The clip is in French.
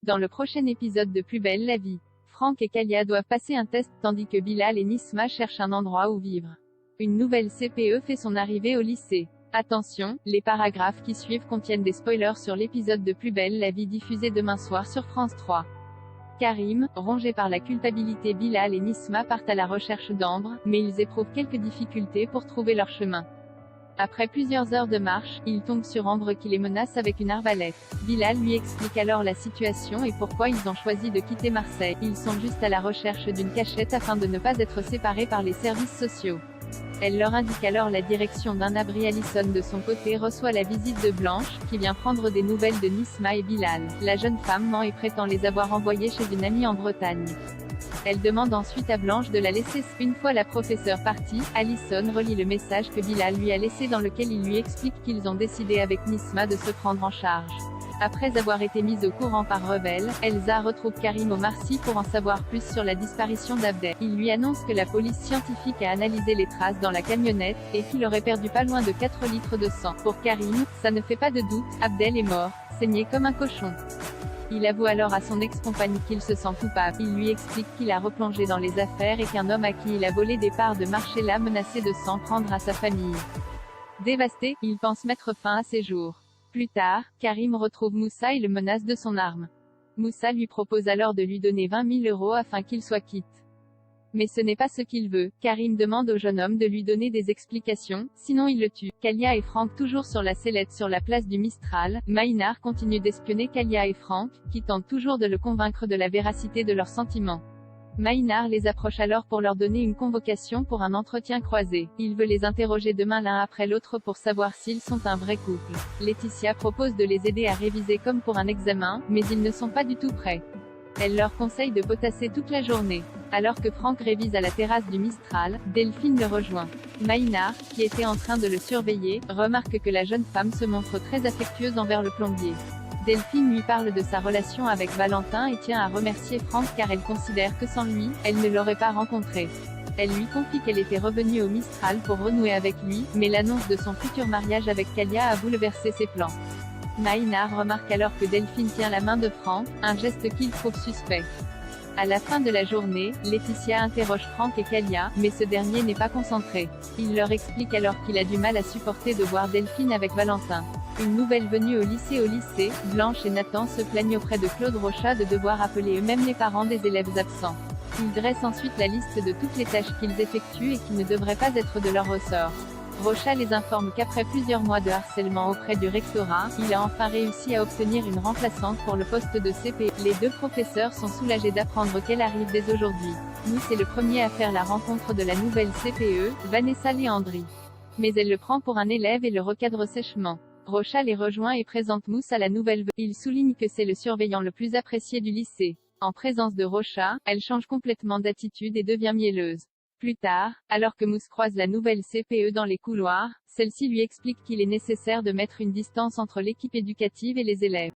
Dans le prochain épisode de Plus belle la vie, Franck et Kalia doivent passer un test, tandis que Bilal et Nisma cherchent un endroit où vivre. Une nouvelle CPE fait son arrivée au lycée. Attention, les paragraphes qui suivent contiennent des spoilers sur l'épisode de Plus belle la vie diffusé demain soir sur France 3. Karim, rongé par la culpabilité, Bilal et Nisma partent à la recherche d'Ambre, mais ils éprouvent quelques difficultés pour trouver leur chemin. Après plusieurs heures de marche, ils tombent sur Ambre qui les menace avec une arbalète. Bilal lui explique alors la situation et pourquoi ils ont choisi de quitter Marseille. Ils sont juste à la recherche d'une cachette afin de ne pas être séparés par les services sociaux. Elle leur indique alors la direction d'un abri. Alison de son côté reçoit la visite de Blanche, qui vient prendre des nouvelles de Nisma et Bilal. La jeune femme ment et prétend les avoir envoyés chez une amie en Bretagne. Elle demande ensuite à Blanche de la laisser. Une fois la professeure partie, Alison relit le message que Bilal lui a laissé dans lequel il lui explique qu'ils ont décidé avec Nisma de se prendre en charge. Après avoir été mise au courant par Rebelle, Elsa retrouve Karim au Marcy pour en savoir plus sur la disparition d'Abdel. Il lui annonce que la police scientifique a analysé les traces dans la camionnette, et qu'il aurait perdu pas loin de 4 litres de sang. Pour Karim, ça ne fait pas de doute, Abdel est mort, saigné comme un cochon. Il avoue alors à son ex-compagne qu'il se sent coupable. Il lui explique qu'il a replongé dans les affaires et qu'un homme à qui il a volé des parts de marché l'a menacé de s'en prendre à sa famille. Dévasté, il pense mettre fin à ses jours. Plus tard, Karim retrouve Moussa et le menace de son arme. Moussa lui propose alors de lui donner 20 000 € afin qu'il soit quitte. Mais ce n'est pas ce qu'il veut. Karim demande au jeune homme de lui donner des explications, sinon il le tue. Kalia et Franck toujours sur la sellette sur la place du Mistral. Maïnar continue d'espionner Kalia et Franck, qui tentent toujours de le convaincre de la véracité de leurs sentiments. Maïnar les approche alors pour leur donner une convocation pour un entretien croisé. Il veut les interroger demain l'un après l'autre pour savoir s'ils sont un vrai couple. Laetitia propose de les aider à réviser comme pour un examen, mais ils ne sont pas du tout prêts. Elle leur conseille de potasser toute la journée. Alors que Franck révise à la terrasse du Mistral, Delphine le rejoint. Maïnar, qui était en train de le surveiller, remarque que la jeune femme se montre très affectueuse envers le plombier. Delphine lui parle de sa relation avec Valentin et tient à remercier Franck car elle considère que sans lui, elle ne l'aurait pas rencontré. Elle lui confie qu'elle était revenue au Mistral pour renouer avec lui, mais l'annonce de son futur mariage avec Kalia a bouleversé ses plans. Maïnar remarque alors que Delphine tient la main de Franck, un geste qu'il trouve suspect. À la fin de la journée, Laetitia interroge Franck et Kalia, mais ce dernier n'est pas concentré. Il leur explique alors qu'il a du mal à supporter de voir Delphine avec Valentin. Une nouvelle venue au lycée, Blanche et Nathan se plaignent auprès de Claude Rochat de devoir appeler eux-mêmes les parents des élèves absents. Ils dressent ensuite la liste de toutes les tâches qu'ils effectuent et qui ne devraient pas être de leur ressort. Rochat les informe qu'après plusieurs mois de harcèlement auprès du rectorat, il a enfin réussi à obtenir une remplaçante pour le poste de CP. Les deux professeurs sont soulagés d'apprendre qu'elle arrive dès aujourd'hui. Mousse est le premier à faire la rencontre de la nouvelle CPE, Vanessa Léandri. Mais elle le prend pour un élève et le recadre sèchement. Rochat les rejoint et présente Mousse à la nouvelle. Il souligne que c'est le surveillant le plus apprécié du lycée. En présence de Rochat, elle change complètement d'attitude et devient mielleuse. Plus tard, alors que Mousse croise la nouvelle CPE dans les couloirs, celle-ci lui explique qu'il est nécessaire de mettre une distance entre l'équipe éducative et les élèves.